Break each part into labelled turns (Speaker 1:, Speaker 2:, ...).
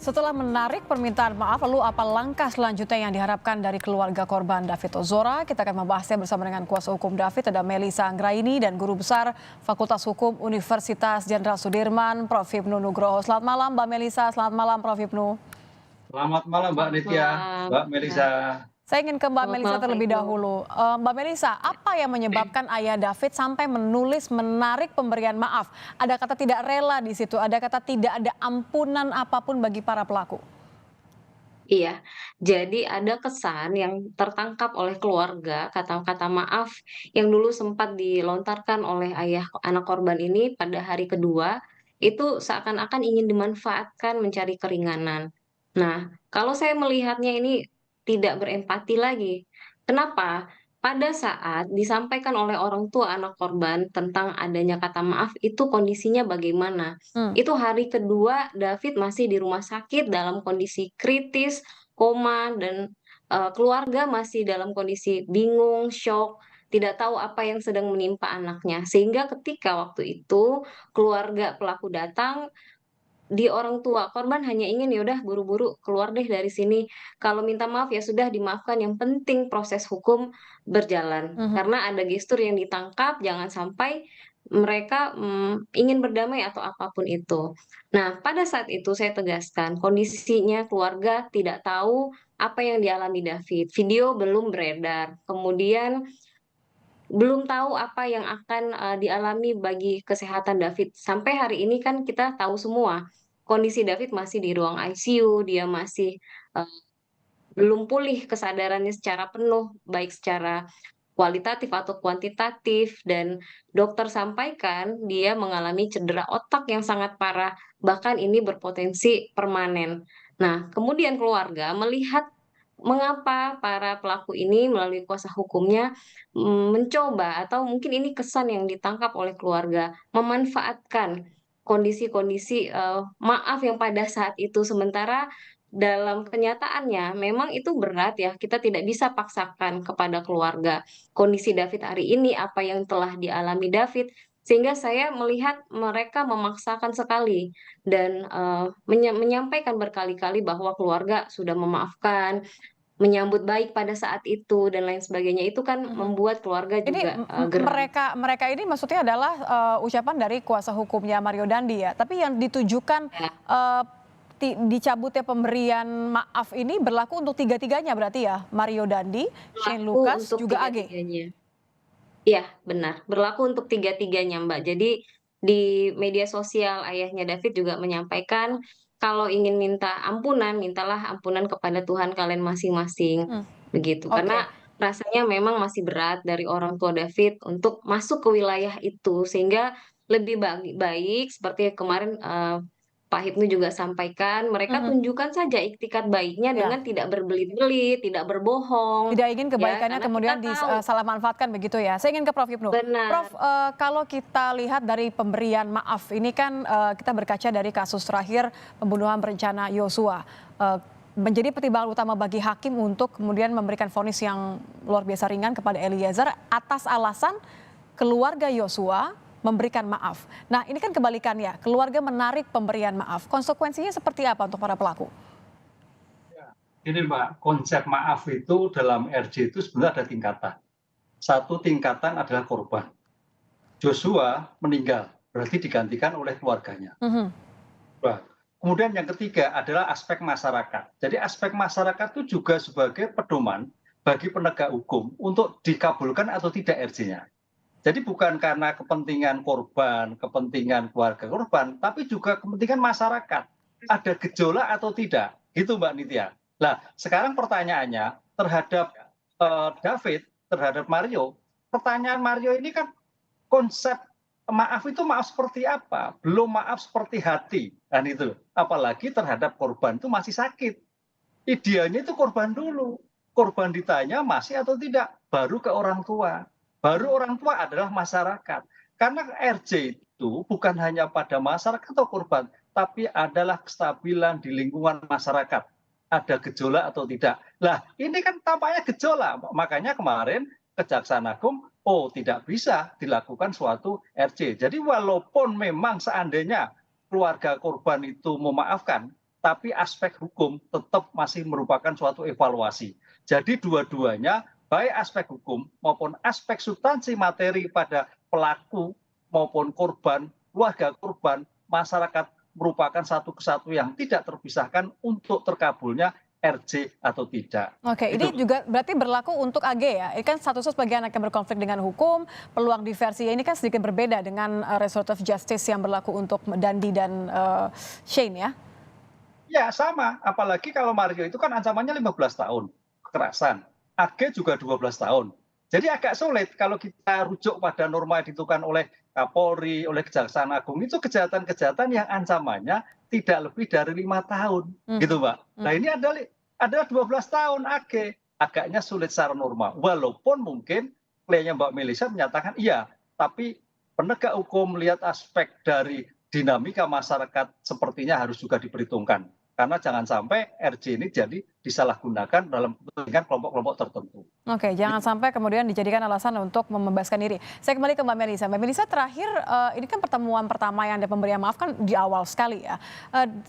Speaker 1: Setelah menarik permintaan maaf, lalu apa langkah selanjutnya yang diharapkan dari keluarga korban David Ozora? Kita akan membahasnya bersama dengan kuasa hukum David, ada Melisa Anggraini, dan Guru Besar Fakultas Hukum Universitas Jenderal Sudirman, Prof. Hipnu Nugroho. Selamat malam Mbak Melisa, selamat malam Prof. Hipnu.
Speaker 2: Selamat malam Mbak
Speaker 3: Selamat
Speaker 2: Nitya,
Speaker 3: malam.
Speaker 2: Mbak
Speaker 3: Ya,
Speaker 2: Melisa.
Speaker 1: Saya ingin ke Mbak
Speaker 3: selamat
Speaker 1: Melisa
Speaker 3: malam Kak
Speaker 1: terlebih
Speaker 3: Ibnu.
Speaker 1: dahulu. Mbak Melisa, apa yang menyebabkan ayah David sampai menulis menarik pemberian maaf? Ada kata tidak rela di situ, ada kata tidak ada ampunan apapun bagi para pelaku.
Speaker 3: Iya, jadi ada kesan yang tertangkap oleh keluarga, kata-kata maaf yang dulu sempat dilontarkan oleh ayah anak korban ini pada hari kedua, itu seakan-akan ingin dimanfaatkan mencari keringanan. Nah, kalau saya melihatnya ini tidak berempati lagi. Kenapa? Pada saat disampaikan oleh orang tua anak korban tentang adanya kata maaf, itu kondisinya bagaimana?
Speaker 1: Hmm.
Speaker 3: Itu hari kedua David masih di rumah sakit dalam kondisi kritis, koma, dan, keluarga masih dalam kondisi bingung, syok, tidak tahu apa yang sedang menimpa anaknya. Sehingga ketika waktu itu keluarga pelaku datang, di orang tua korban hanya ingin, "Ya udah buru-buru keluar deh dari sini. Kalau minta maaf ya sudah dimaafkan, yang penting proses hukum berjalan."
Speaker 1: Mhm.
Speaker 3: Karena ada gestur yang ditangkap, jangan sampai mereka, ingin berdamai atau apapun itu. Nah, pada saat itu saya tegaskan, kondisinya keluarga tidak tahu apa yang dialami David, video belum beredar, kemudian belum tahu apa yang akan, dialami bagi kesehatan David. Sampai hari ini kan kita tahu semua, kondisi David masih di ruang ICU, dia masih, eee, belum pulih kesadarannya secara penuh, baik secara kualitatif atau kuantitatif, dan dokter sampaikan dia mengalami cedera otak yang sangat parah, bahkan ini berpotensi permanen. Nah, kemudian keluarga melihat mengapa para pelaku ini melalui kuasa hukumnya, mencoba atau mungkin ini kesan yang ditangkap oleh keluarga, memanfaatkan kondisi-kondisi, maaf yang pada saat itu sementara dalam kenyataannya memang itu berat ya, kita tidak bisa paksakan kepada keluarga kondisi David hari ini, apa yang telah dialami David, sehingga saya melihat mereka memaksakan sekali dan, menyampaikan berkali-kali bahwa keluarga sudah memaafkan, menyambut baik pada saat itu dan lain sebagainya. Itu kan
Speaker 1: Mhm.
Speaker 3: membuat keluarga
Speaker 1: Ini
Speaker 3: juga, geram.
Speaker 1: mereka ini maksudnya adalah, ucapan dari kuasa hukumnya Mario Dandi ya? Tapi yang ditujukan,
Speaker 3: Ya,
Speaker 1: eee, dicabutnya pemberian maaf ini berlaku untuk tiga-tiganya berarti ya? Mario Dandi, Shane
Speaker 3: berlaku
Speaker 1: Lucas,
Speaker 3: untuk
Speaker 1: juga AG?
Speaker 3: tiga-tiganya. Iya, benar, berlaku untuk tiga-tiganya, Mbak. Jadi di media sosial ayahnya David juga menyampaikan, kalau ingin minta ampunan, mintalah ampunan kepada Tuhan kalian masing-masing,
Speaker 1: Mmm,
Speaker 3: begitu.
Speaker 1: oke.
Speaker 3: Karena rasanya memang masih berat dari orang tua David untuk masuk ke wilayah itu, sehingga lebih baik seperti kemarin, Pak Hipnu juga sampaikan, mereka
Speaker 1: Mhm,
Speaker 3: tunjukkan saja iktikat baiknya
Speaker 1: iya.
Speaker 3: dengan tidak berbelit-belit, tidak berbohong,
Speaker 1: Tidak ingin
Speaker 3: ya,
Speaker 1: kebaikannya
Speaker 3: karena kita
Speaker 1: kemudian
Speaker 3: tahu
Speaker 1: salah manfaatkan begitu ya? Saya ingin ke Prof. Hipnu. Prof,
Speaker 3: benar.
Speaker 1: kalau kita lihat dari pemberian maaf ini kan, kita berkaca dari kasus terakhir pembunuhan berencana Yosua, menjadi pertimbangan utama bagi hakim untuk kemudian memberikan vonis yang luar biasa ringan kepada Eliezer atas alasan keluarga Yosua memberikan maaf. Nah, ini kan kebalikannya, keluarga menarik pemberian maaf. Konsekuensinya seperti apa untuk para pelaku?
Speaker 2: Ini Mbak, konsep maaf itu dalam RJ itu sebenarnya ada tingkatan. Satu tingkatan adalah korban. Joshua meninggal, berarti digantikan oleh keluarganya.
Speaker 1: Mhm,
Speaker 2: Nah, kemudian yang ketiga adalah aspek masyarakat. Jadi aspek masyarakat itu juga sebagai pedoman bagi penegak hukum untuk dikabulkan atau tidak RJ-nya. Jadi bukan karena kepentingan korban, kepentingan keluarga korban, tapi juga kepentingan masyarakat. Ada gejolak atau tidak, gitu Mbak Nitya. Nah, sekarang pertanyaannya terhadap David, terhadap Mario, pertanyaan Mario ini kan konsep maaf itu maaf seperti apa? Belum maaf seperti hati, kan itu. Apalagi terhadap korban itu masih sakit. Idealnya itu korban dulu. Korban ditanya masih atau tidak, baru ke orang tua. Baru orang tua adalah masyarakat. Karena RJ itu bukan hanya pada masyarakat atau korban, tapi adalah kestabilan di lingkungan masyarakat. Ada gejolak atau tidak. Nah, ini kan tampaknya gejolak. Makanya kemarin Kejaksaan Agung, oh tidak bisa dilakukan suatu RJ. Jadi walaupun memang seandainya keluarga korban itu memaafkan, tapi aspek hukum tetap masih merupakan suatu evaluasi. Jadi dua-duanya, baik aspek hukum maupun aspek substansi materi pada pelaku maupun korban, keluarga korban, masyarakat merupakan satu kesatuan yang tidak terpisahkan untuk terkabulnya RJ atau tidak.
Speaker 1: Oke, ini
Speaker 2: Itu.
Speaker 1: juga berarti berlaku untuk AG ya? Ini kan statusnya sebagai anak yang berkonflik dengan hukum, peluang diversi ini kan sedikit berbeda dengan restoratif justice yang berlaku untuk Dandi dan Shane ya?
Speaker 2: Ya sama, apalagi kalau Mario itu kan ancamannya 15 tahun kekerasan, AG juga 12 tahun. Jadi agak sulit kalau kita rujuk pada norma yang ditentukan oleh Kapolri, oleh Kejaksaan Agung, itu kejahatan-kejahatan yang ancamannya tidak lebih dari 5 tahun,
Speaker 1: Mhm,
Speaker 2: gitu Mbak. Nah
Speaker 1: mhm.
Speaker 2: ini adalah 12 tahun AG, agaknya sulit secara norma. Walaupun mungkin kliennya Mbak Melisa menyatakan iya, tapi penegak hukum melihat aspek dari dinamika masyarakat sepertinya harus juga diperhitungkan. Karena jangan sampai RJ ini jadi disalahgunakan dalam kepentingan kelompok-kelompok tertentu.
Speaker 1: Oke, jangan
Speaker 2: Gitu.
Speaker 1: sampai kemudian dijadikan alasan untuk membebaskan diri. Saya kembali ke Mbak Melisa. Mbak Melisa terakhir, ini kan pertemuan pertama yang ada pemberian maaf kan di awal sekali ya.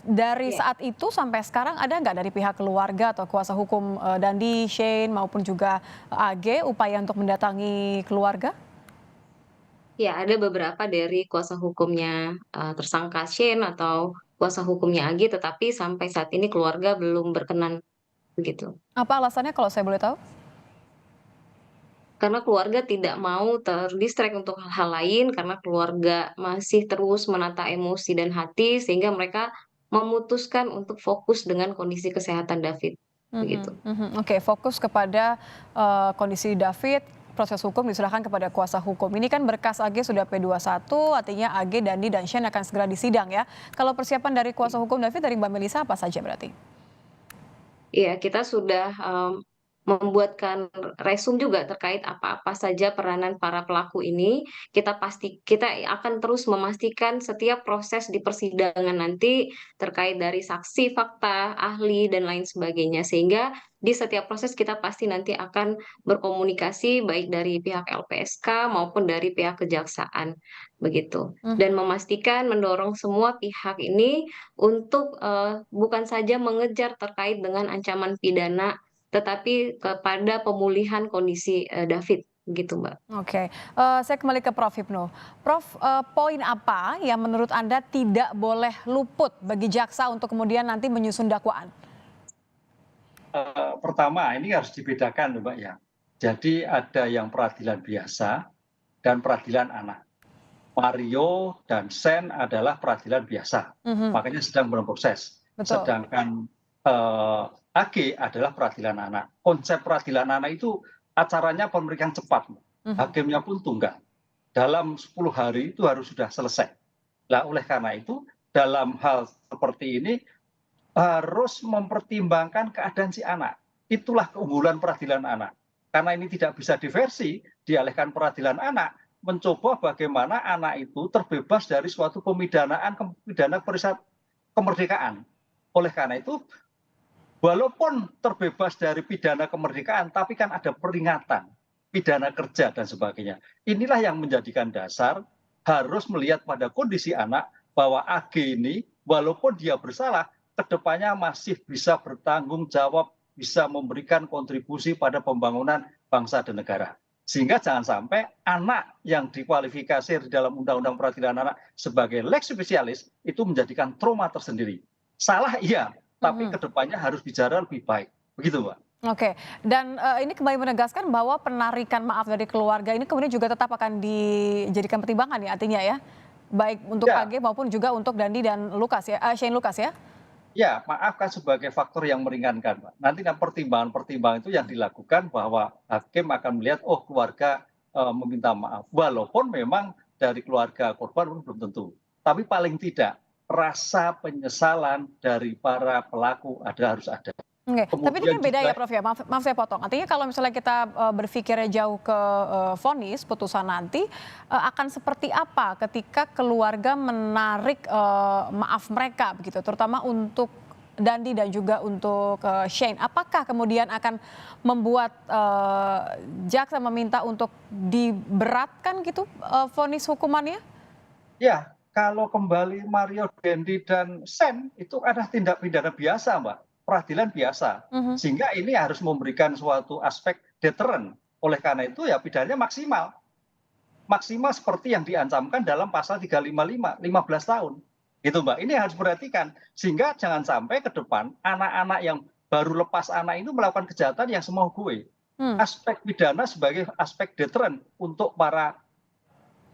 Speaker 1: Dari
Speaker 3: Ya.
Speaker 1: saat itu sampai sekarang ada nggak dari pihak keluarga atau kuasa hukum Dandi, Shane maupun juga AG upaya untuk mendatangi keluarga?
Speaker 3: Ya, ada beberapa dari kuasa hukumnya tersangka Shane atau kuasa hukumnya Ag, tetapi sampai saat ini keluarga belum berkenan begitu.
Speaker 1: Apa alasannya kalau saya boleh tahu?
Speaker 3: Karena keluarga tidak mau terdistract untuk hal-hal lain, karena keluarga masih terus menata emosi dan hati, sehingga mereka memutuskan untuk fokus dengan kondisi kesehatan David,
Speaker 1: Mhm,
Speaker 3: begitu.
Speaker 1: mhm. Oke, fokus kepada kondisi David, proses hukum diserahkan kepada kuasa hukum. Ini kan berkas AG sudah P21, artinya AG, Dandi, dan Shane akan segera disidang ya. Kalau persiapan dari kuasa hukum David dari Mbak Melisa apa saja berarti?
Speaker 3: Iya, kita sudah, membuatkan resum juga terkait apa-apa saja peranan para pelaku ini. Kita akan terus memastikan setiap proses di persidangan nanti terkait dari saksi, fakta, ahli, dan lain sebagainya. Sehingga di setiap proses kita pasti nanti akan berkomunikasi baik dari pihak LPSK maupun dari pihak kejaksaan, begitu. Dan
Speaker 1: Mhm.
Speaker 3: memastikan mendorong semua pihak ini untuk, bukan saja mengejar terkait dengan ancaman pidana, tetapi kepada pemulihan kondisi, David, gitu, Mbak.
Speaker 1: Oke, saya kembali ke Prof. Hipnu. Prof, poin apa yang menurut Anda tidak boleh luput bagi jaksa untuk kemudian nanti menyusun dakwaan?
Speaker 2: Pertama ini harus dibedakan Mbak ya. Jadi ada yang peradilan biasa dan peradilan anak. Mario dan Sen adalah peradilan biasa,
Speaker 1: Mhm,
Speaker 2: makanya sedang berproses.
Speaker 1: betul.
Speaker 2: Sedangkan AG adalah peradilan anak. Konsep peradilan anak itu acaranya pemeriksaan cepat,
Speaker 1: Mhm.
Speaker 2: hakimnya pun tunggal. Dalam 10 hari itu harus sudah selesai. Nah, oleh karena itu dalam hal seperti ini harus mempertimbangkan keadaan si anak. Itulah keunggulan peradilan anak. Karena ini tidak bisa diversi, dialihkan peradilan anak mencoba bagaimana anak itu terbebas dari suatu pemidanaan pidana kemerdekaan. Oleh karena itu, walaupun terbebas dari pidana kemerdekaan, tapi kan ada peringatan, pidana kerja dan sebagainya. Inilah yang menjadikan dasar harus melihat pada kondisi anak bahwa AG ini walaupun dia bersalah, kedepannya masih bisa bertanggung jawab, bisa memberikan kontribusi pada pembangunan bangsa dan negara. Sehingga jangan sampai anak yang dikualifikasi di dalam Undang-Undang Peradilan Anak sebagai lex specialis itu menjadikan trauma tersendiri. Salah iya, tapi
Speaker 1: Mhm.
Speaker 2: kedepannya harus bicara lebih baik. Begitu, Mbak.
Speaker 1: Oke, dan ini kembali menegaskan bahwa penarikan maaf dari keluarga ini kemudian juga tetap akan dijadikan pertimbangan ya artinya ya? Baik untuk
Speaker 2: Ya,
Speaker 1: AG maupun juga untuk Dandi dan Lukas ya, Shane Lukas ya?
Speaker 2: ya, maaf kan sebagai faktor yang meringankan, Pak. Nanti kan pertimbangan-pertimbangan itu yang dilakukan bahwa hakim akan melihat, oh keluarga meminta maaf. Walaupun memang dari keluarga korban belum tentu. Tapi paling tidak rasa penyesalan dari para pelaku harus ada.
Speaker 1: Oke, tapi ini
Speaker 2: Kemudian
Speaker 1: kan beda ya
Speaker 2: juga
Speaker 1: Prof ya, maaf maaf saya potong. Artinya kalau misalnya kita, berpikirnya jauh ke, vonis, putusan nanti, akan seperti apa ketika keluarga menarik, maaf mereka begitu, terutama untuk Dandi dan juga untuk, Shane. Apakah kemudian akan membuat, jaksa meminta untuk diberatkan gitu, vonis hukumannya?
Speaker 2: ya, kalau kembali Mario Dendi dan Sen itu adalah tindak pidana biasa, Mbak, peradilan biasa. Sehingga ini harus memberikan suatu aspek deteren. Oleh karena itu ya pidananya maksimal. Maksimal seperti yang diancamkan dalam pasal 355, 15 tahun. Gitu, Mbak. Ini harus diperhatikan. Sehingga jangan sampai ke depan anak-anak yang baru lepas anak itu melakukan kejahatan yang semau gue. Aspek pidana sebagai aspek deteren untuk para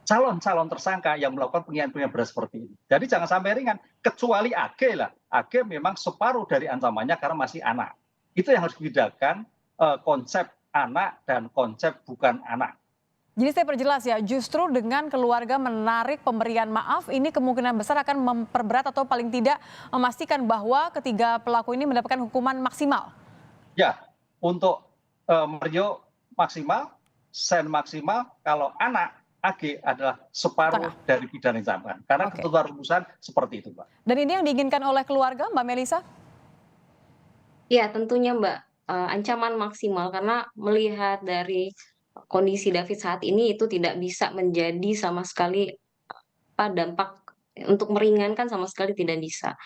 Speaker 2: calon-calon tersangka yang melakukan penghinaan berat seperti ini. Jadi jangan sampai ringan, kecuali AG lah. AG memang separuh dari ancamannya karena masih anak. Itu yang harus dibedakan konsep anak dan konsep bukan anak.
Speaker 1: Jadi saya perjelas ya, justru dengan keluarga menarik pemberian maaf, ini kemungkinan besar akan memperberat atau paling tidak memastikan bahwa ketiga pelaku ini mendapatkan hukuman maksimal.
Speaker 2: Ya, untuk Mario maksimal, Sen maksimal, kalau anak AG adalah separuh dari pidana yang diancamkan. Karena ketentuan rumusan seperti itu, Mbak.
Speaker 1: Dan ini yang diinginkan oleh keluarga, Mbak Melisa?
Speaker 3: Ya, tentunya Mbak, ancaman maksimal karena melihat dari kondisi David saat ini itu tidak bisa menjadi sama sekali dampak untuk meringankan sama sekali tidak bisa.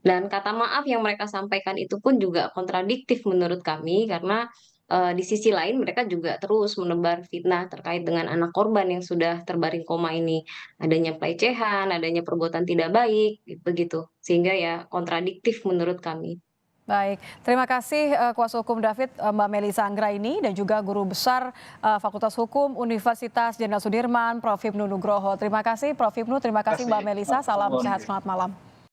Speaker 3: Dan kata maaf yang mereka sampaikan itu pun juga kontradiktif menurut kami karena di sisi lain mereka juga terus menebar fitnah terkait dengan anak korban yang sudah terbaring koma ini. Adanya pelecehan, adanya perbuatan tidak baik, begitu. Sehingga ya kontradiktif menurut kami.
Speaker 1: Baik, terima kasih kuasa hukum David, Mbak Melisa Anggraini, dan juga guru besar Fakultas Hukum Universitas Jenderal Sudirman, Prof. Hipnu Nugroho. Terima kasih Prof. Hipnu, terima kasih Mbak Melisa, salam sehat, selamat malam.